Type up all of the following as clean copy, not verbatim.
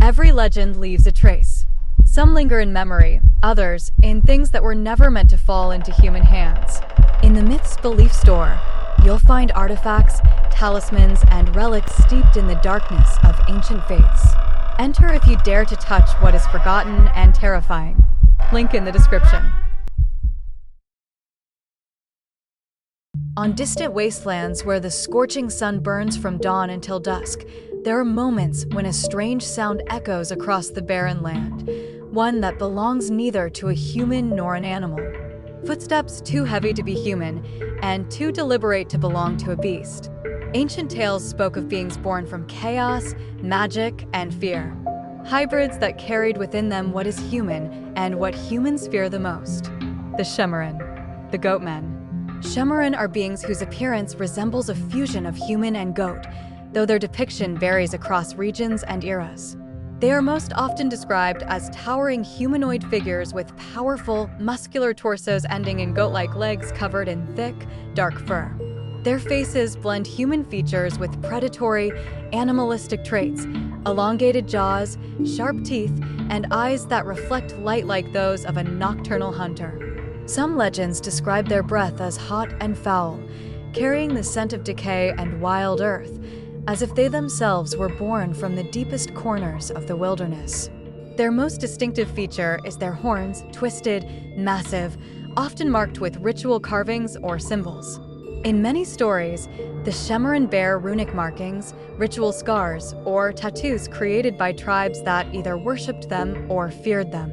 Every legend leaves a trace. Some linger in memory, others in things that were never meant to fall into human hands. In the Myths Belief Store, you'll find artifacts, talismans, and relics steeped in the darkness of ancient faiths. Enter if you dare to touch what is forgotten and terrifying. Link in the description. On distant wastelands where the scorching sun burns from dawn until dusk, there are moments when a strange sound echoes across the barren land, one that belongs neither to a human nor an animal. Footsteps too heavy to be human, and too deliberate to belong to a beast. Ancient tales spoke of beings born from chaos, magic, and fear. Hybrids that carried within them what is human and what humans fear the most. The Shemirin, the goatmen. Shemirin are beings whose appearance resembles a fusion of human and goat, though their depiction varies across regions and eras. They are most often described as towering humanoid figures with powerful, muscular torsos ending in goat-like legs covered in thick, dark fur. Their faces blend human features with predatory, animalistic traits, elongated jaws, sharp teeth, and eyes that reflect light like those of a nocturnal hunter. Some legends describe their breath as hot and foul, carrying the scent of decay and wild earth, as if they themselves were born from the deepest corners of the wilderness. Their most distinctive feature is their horns, twisted, massive, often marked with ritual carvings or symbols. In many stories, the Shemirin bear runic markings, ritual scars, or tattoos created by tribes that either worshipped them or feared them.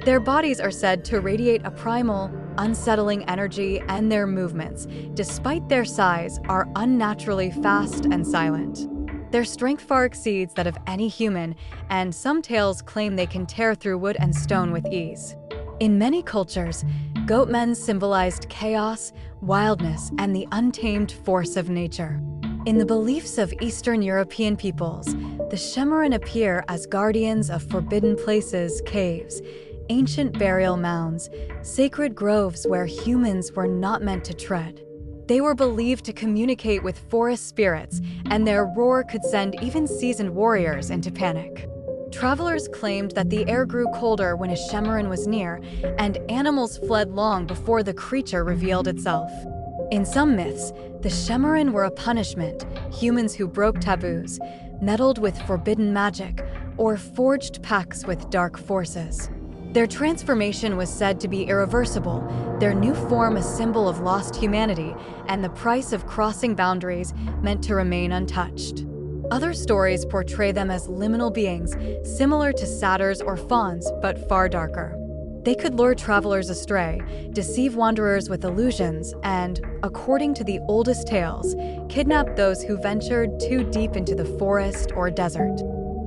Their bodies are said to radiate a primal, unsettling energy, and their movements, despite their size, are unnaturally fast and silent. Their strength far exceeds that of any human, and some tales claim they can tear through wood and stone with ease. In many cultures, goatmen symbolized chaos, wildness, and the untamed force of nature. In the beliefs of Eastern European peoples, the Shemirin appear as guardians of forbidden places, caves, ancient burial mounds, sacred groves where humans were not meant to tread. They were believed to communicate with forest spirits, and their roar could send even seasoned warriors into panic. Travelers claimed that the air grew colder when a Shemirin was near, and animals fled long before the creature revealed itself. In some myths, the Shemirin were a punishment, humans who broke taboos, meddled with forbidden magic, or forged pacts with dark forces. Their transformation was said to be irreversible, their new form a symbol of lost humanity, and the price of crossing boundaries meant to remain untouched. Other stories portray them as liminal beings, similar to satyrs or fauns, but far darker. They could lure travelers astray, deceive wanderers with illusions, and, according to the oldest tales, kidnap those who ventured too deep into the forest or desert.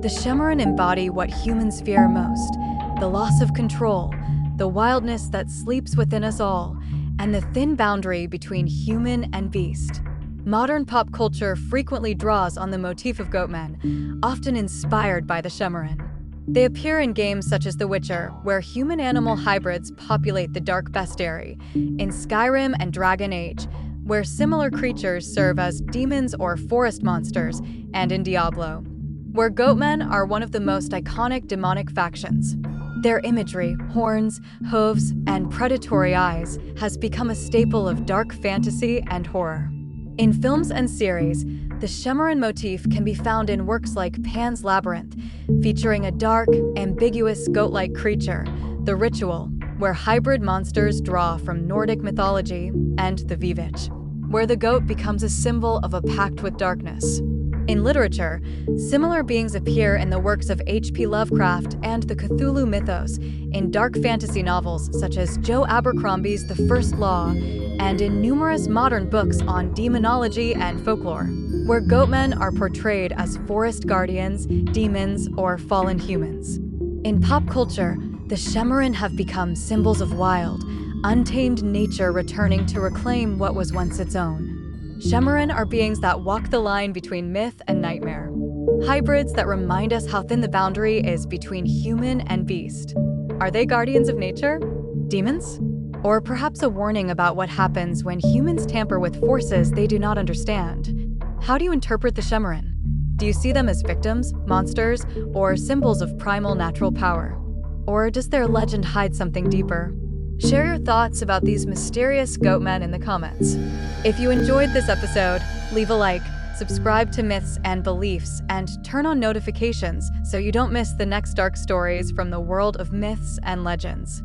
The Shemirin embody what humans fear most: the loss of control, the wildness that sleeps within us all, and the thin boundary between human and beast. Modern pop culture frequently draws on the motif of goatmen, often inspired by the Shemirin. They appear in games such as The Witcher, where human-animal hybrids populate the dark bestiary, in Skyrim and Dragon Age, where similar creatures serve as demons or forest monsters, and in Diablo, where goatmen are one of the most iconic demonic factions. Their imagery, horns, hooves, and predatory eyes has become a staple of dark fantasy and horror. In films and series, the Shemirin motif can be found in works like Pan's Labyrinth, featuring a dark, ambiguous goat-like creature, The Ritual, where hybrid monsters draw from Nordic mythology, and The Vivitch, where the goat becomes a symbol of a pact with darkness. In literature, similar beings appear in the works of H.P. Lovecraft and the Cthulhu mythos, in dark fantasy novels such as Joe Abercrombie's The First Law, and in numerous modern books on demonology and folklore, where goatmen are portrayed as forest guardians, demons, or fallen humans. In pop culture, the Shemirin have become symbols of wild, untamed nature returning to reclaim what was once its own. Shemirin are beings that walk the line between myth and nightmare. Hybrids that remind us how thin the boundary is between human and beast. Are they guardians of nature? Demons? Or perhaps a warning about what happens when humans tamper with forces they do not understand? How do you interpret the Shemirin? Do you see them as victims, monsters, or symbols of primal natural power? Or does their legend hide something deeper? Share your thoughts about these mysterious goatmen in the comments. If you enjoyed this episode, leave a like, subscribe to Myths and Beliefs, and turn on notifications so you don't miss the next dark stories from the world of myths and legends.